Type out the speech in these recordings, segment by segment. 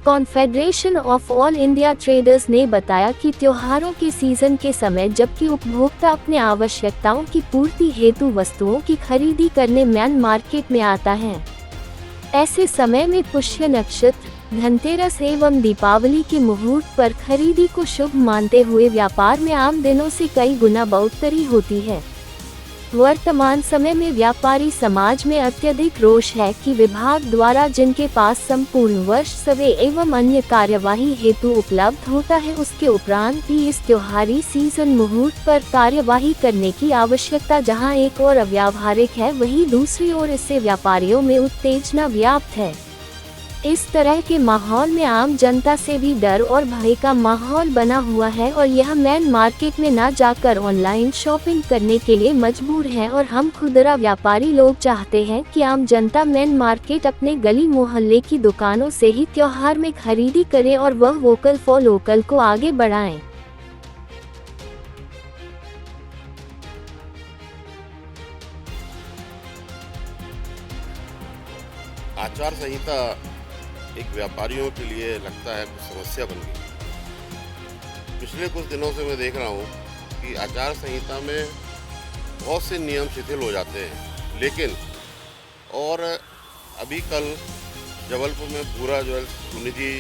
Confederation of all India traders ने बताया कि त्योहारों के सीजन के समय जबकि उपभोक्ता अपने आवश्यकताओं की पूर्ति हेतु वस्तुओं की खरीदी करने मेन मार्केट में आता है, ऐसे समय में पुष्य नक्षत्र, धनतेरस एवं दीपावली के मुहूर्त पर खरीदी को शुभ मानते हुए व्यापार में आम दिनों से कई गुना बढ़ोतरी होती है। वर्तमान समय में व्यापारी समाज में अत्यधिक रोष है कि विभाग द्वारा जिनके पास संपूर्ण वर्ष समय एवं अन्य कार्यवाही हेतु उपलब्ध होता है, उसके उपरांत भी इस त्योहारी सीजन मुहूर्त पर कार्यवाही करने की आवश्यकता जहां एक ओर अव्यावहारिक है, वहीं दूसरी ओर इससे व्यापारियों में उत्तेजना व्याप्त है। इस तरह के माहौल में आम जनता से भी डर और भय का माहौल बना हुआ है और यह मेन मार्केट में न जाकर ऑनलाइन शॉपिंग करने के लिए मजबूर है और हम खुदरा व्यापारी लोग चाहते हैं कि आम जनता मेन मार्केट अपने गली मोहल्ले की दुकानों से ही त्योहार में खरीदी करे और वह वोकल फॉर लोकल को आगे बढ़ाएं। आचार संहिता एक व्यापारियों के लिए लगता है कुछ समस्या बन गई। पिछले कुछ दिनों से मैं देख रहा हूँ कि आचार संहिता में बहुत से नियम शिथिल हो जाते हैं, लेकिन और अभी कल जबलपुर में भूरा ज्वेल्स, सुनिधि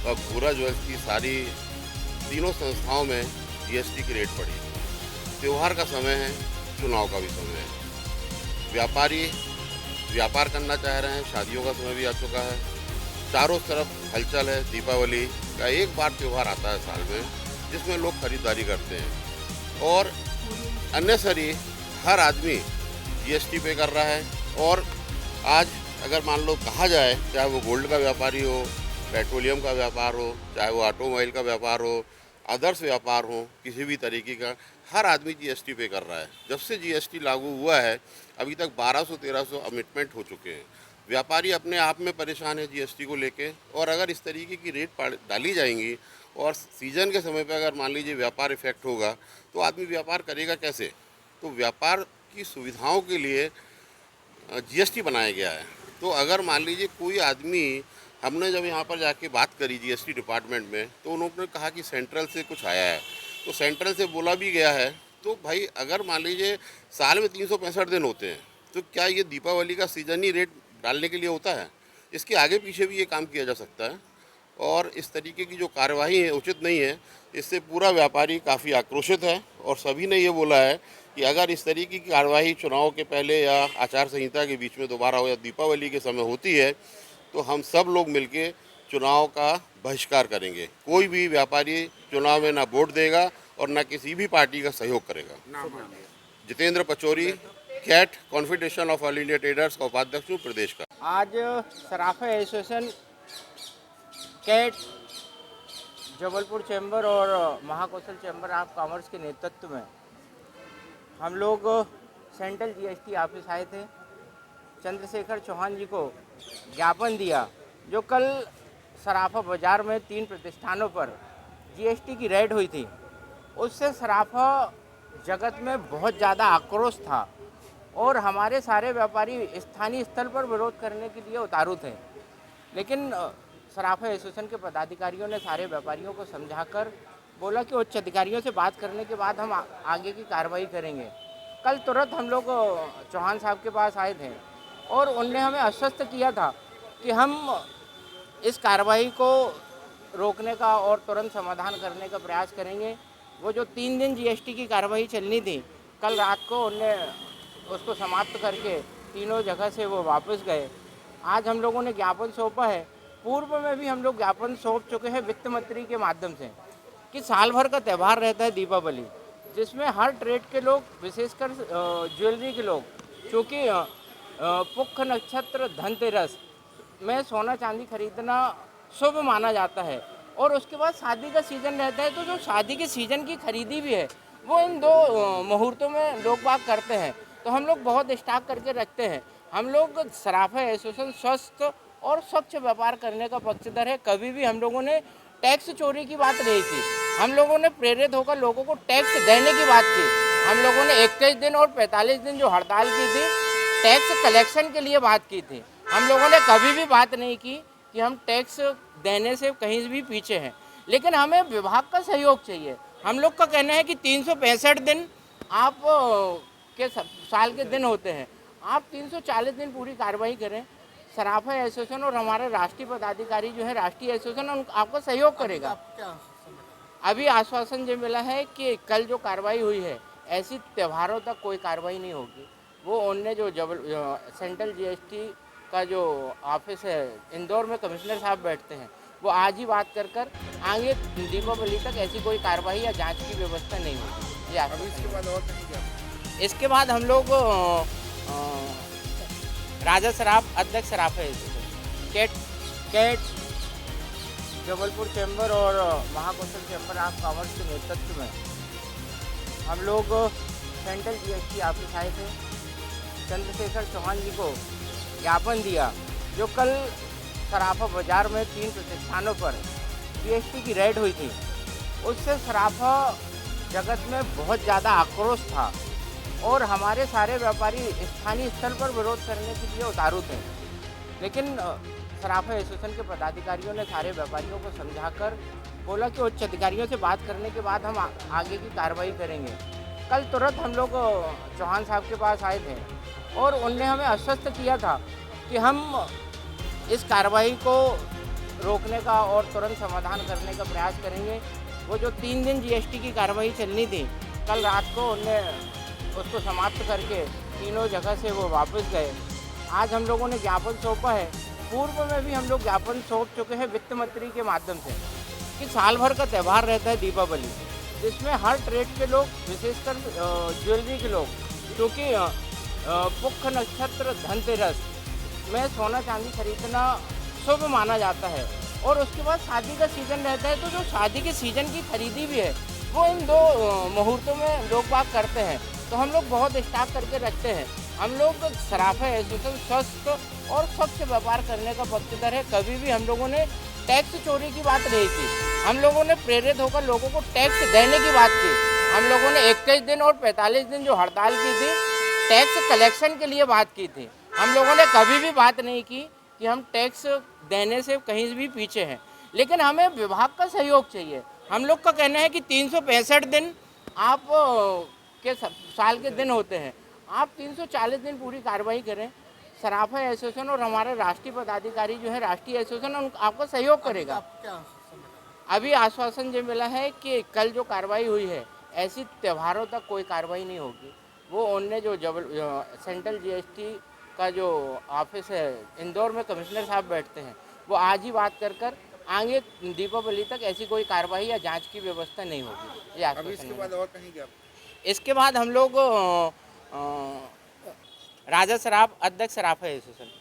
और भूरा ज्वेल्स की सारी तीनों संस्थाओं में जीएसटी की रेट पड़ी। त्यौहार का समय है, चुनाव का भी समय है, व्यापारी व्यापार करना चाह रहे हैं, शादियों का समय भी आ चुका है, चारों तरफ हलचल है। दीपावली का एक बार त्यौहार आता है साल में जिसमें लोग खरीदारी करते हैं और अननेसरी हर आदमी जीएसटी पे कर रहा है। और आज अगर मान लो कहा जाए, चाहे वो गोल्ड का व्यापारी हो, पेट्रोलियम का व्यापार हो, चाहे वो ऑटोमोबाइल का व्यापार हो, अदर्स व्यापार हो, किसी भी तरीके का, हर आदमी जीएसटी पे कर रहा है। जब से जीएसटी लागू हुआ है अभी तक 1200-1300 अमिटमेंट हो चुके हैं। व्यापारी अपने आप में परेशान है जीएसटी को लेके, और अगर इस तरीके की रेट डाली जाएंगी और सीजन के समय पे अगर मान लीजिए व्यापार इफेक्ट होगा तो आदमी व्यापार करेगा कैसे। तो व्यापार की सुविधाओं के लिए जीएसटी बनाया गया है। तो अगर मान लीजिए कोई आदमी, हमने जब यहाँ पर जाके बात करी जीएसटी डिपार्टमेंट में तो उन्होंने कहा कि सेंट्रल से कुछ आया है, तो सेंट्रल से बोला भी गया है। तो भाई अगर मान लीजिए साल में 365 दिन होते हैं तो क्या ये दीपावली का सीजन ही रेट डालने के लिए होता है? इसके आगे पीछे भी ये काम किया जा सकता है और इस तरीके की जो कार्यवाही है उचित नहीं है। इससे पूरा व्यापारी काफ़ी आक्रोशित है और सभी ने ये बोला है कि अगर इस तरीके की कार्यवाही चुनाव के पहले या आचार संहिता के बीच में दोबारा हो या दीपावली के समय होती है तो हम सब लोग मिलके चुनाव का बहिष्कार करेंगे। कोई भी व्यापारी चुनाव में ना वोट देगा और ना किसी भी पार्टी का सहयोग करेगा। Jitendra Pachauri, CAT, confederation of all India traders का उपाध्यक्ष हूँ प्रदेश का। आज सराफा एसोसिएशन, कैट, जबलपुर चैम्बर और महाकौशल चैम्बर ऑफ कॉमर्स के नेतृत्व में हम लोग सेंट्रल जीएसटी ऑफिस आए थे। चंद्रशेखर चौहान जी को ज्ञापन दिया, जो कल सराफा बाज़ार में 3 प्रतिष्ठानों पर जीएसटी की रेड हुई थी। उससे सराफा जगत में बहुत ज़्यादा आक्रोश था और हमारे सारे व्यापारी स्थानीय स्तर पर विरोध करने के लिए उतारू थे। लेकिन सराफा एसोसिएशन के पदाधिकारियों ने सारे व्यापारियों को समझाकर बोला कि उच्च अधिकारियों से बात करने के बाद हम आगे की कार्रवाई करेंगे। कल तुरंत हम लोग चौहान साहब के पास आए थे और उनने हमें आश्वस्त किया था कि हम इस कार्रवाई को रोकने का और तुरंत समाधान करने का प्रयास करेंगे। वो जो 3 दिन जीएसटी की कार्रवाई चलनी थी, कल रात को उनने उसको समाप्त करके तीनों जगह से वो वापस गए। आज हम लोगों ने ज्ञापन सौंपा है। पूर्व में भी हम लोग ज्ञापन सौंप चुके हैं वित्त मंत्री के माध्यम से कि साल भर का त्यौहार रहता है दीपावली, जिसमें हर ट्रेड के लोग, विशेषकर ज्वेलरी के लोग, चूँकि पुष्य नक्षत्र धनतेरस में सोना चांदी खरीदना शुभ माना जाता है और उसके बाद शादी का सीज़न रहता है, तो जो शादी के सीज़न की खरीदी भी है वो इन 2 मुहूर्तों में लोग बाग करते हैं। तो हम लोग बहुत स्टॉक करके रखते हैं। हम लोग सराफा एसोसिएशन स्वस्थ और स्वच्छ व्यापार करने का पक्षधर है। कभी भी हम लोगों ने टैक्स चोरी की बात नहीं की। हम लोगों ने प्रेरित होकर लोगों को टैक्स देने की बात की। हम लोगों ने 21 दिन और 45 दिन जो हड़ताल की थी, टैक्स कलेक्शन के लिए बात की थी। हम लोगों ने कभी भी बात नहीं की कि हम टैक्स देने से कहीं भी पीछे हैं, लेकिन हमें विभाग का सहयोग चाहिए। हम लोग का कहना है कि 365 दिन आप के साल के दिन होते हैं, आप 340 दिन पूरी कार्रवाई करें। सराफा एसोसिएशन और हमारे राष्ट्रीय पदाधिकारी जो है राष्ट्रीय एसोसिएशन आपको सहयोग करेगा। अभी आश्वासन जो मिला है कि कल जो कार्रवाई हुई है ऐसी त्योहारों तक कोई कार्रवाई नहीं होगी। वो उनने जो सेंट्रल जीएसटी का जो ऑफिस है इंदौर में कमिश्नर साहब बैठते हैं, वो आज ही बात कर आगे दीपावली तक ऐसी कोई कार्रवाई या जांच की व्यवस्था नहीं होगी। ये इसके बाद और कहीं क्या? इसके बाद हम लोग राजा सराफ अध्यक्ष सराफा एसोसिएशन कैट जबलपुर चैम्बर और महाकौशल चैम्बर ऑफ कॉमर्स के नेतृत्व में हम लोग सेंट्रल जीएसटी ऑफिस आए थे। चंद्रशेखर चौहान जी को ज्ञापन दिया, जो कल सराफा बाजार में 3 प्रतिष्ठानों पर जीएसटी की रेड हुई थी। उससे सराफा जगत में बहुत ज़्यादा आक्रोश था और हमारे सारे व्यापारी स्थानीय स्तर पर विरोध करने के लिए उतारू थे। लेकिन सराफा एसोसिएशन के पदाधिकारियों ने सारे व्यापारियों को समझाकर बोला कि उच्च अधिकारियों से बात करने के बाद हम आगे की कार्रवाई करेंगे। कल तुरंत हम लोग चौहान साहब के पास आए थे और उनने हमें आश्वस्त किया था कि हम इस कार्रवाई को रोकने का और तुरंत समाधान करने का प्रयास करेंगे। वो जो 3 दिन जीएसटी की कार्रवाई चलनी थी, कल रात को उनने उसको समाप्त करके तीनों जगह से वो वापस गए। आज हम लोगों ने ज्ञापन सौंपा है। पूर्व में भी हम लोग ज्ञापन सौंप चुके हैं वित्त मंत्री के माध्यम से कि साल भर का त्यौहार रहता है दीपावली, जिसमें हर ट्रेड के लोग, विशेषकर ज्वेलरी के लोग, क्योंकि पुष्य नक्षत्र धनतेरस में सोना चांदी खरीदना शुभ माना जाता है और उसके बाद शादी का सीज़न रहता है। तो जो शादी के सीज़न की खरीदी भी है वो इन 2 मुहूर्तों में लोग बाग करते हैं। तो हम लोग बहुत स्टॉक करके रखते हैं। हम लोग सराफा एसोसिएशन स्वस्थ और स्वच्छ व्यापार करने का पक्षधर है। कभी भी हम लोगों ने टैक्स चोरी की बात नहीं की। हम लोगों ने प्रेरित होकर लोगों को टैक्स देने की बात की। हम लोगों ने 21 दिन और 45 दिन जो हड़ताल की थी, टैक्स कलेक्शन के लिए बात की थी। हम लोगों ने कभी भी बात नहीं की कि हम टैक्स देने से कहीं भी पीछे हैं, लेकिन हमें विभाग का सहयोग चाहिए। हम लोग का कहना है कि 365 दिन आप के साल के दिन होते हैं, आप 340 दिन पूरी कार्रवाई करें। सराफा एसोसिएशन और हमारे राष्ट्रीय पदाधिकारी जो है राष्ट्रीय एसोसिएशन आपको सहयोग करेगा। अभी आश्वासन जो मिला है कि कल जो कार्रवाई हुई है ऐसी त्योहारों तक कोई कार्रवाई नहीं होगी। वो उनने जो सेंट्रल जीएसटी का जो ऑफिस है इंदौर में कमिश्नर साहब बैठते हैं, वो आज ही बात कर आगे दीपावली तक ऐसी कोई कार्रवाई या जांच की व्यवस्था नहीं होगी। ये अभी इसके बाद और कहीं क्या? इसके बाद हम लोग राजा सराफ अध्यक्ष सराफा एसोसिएशन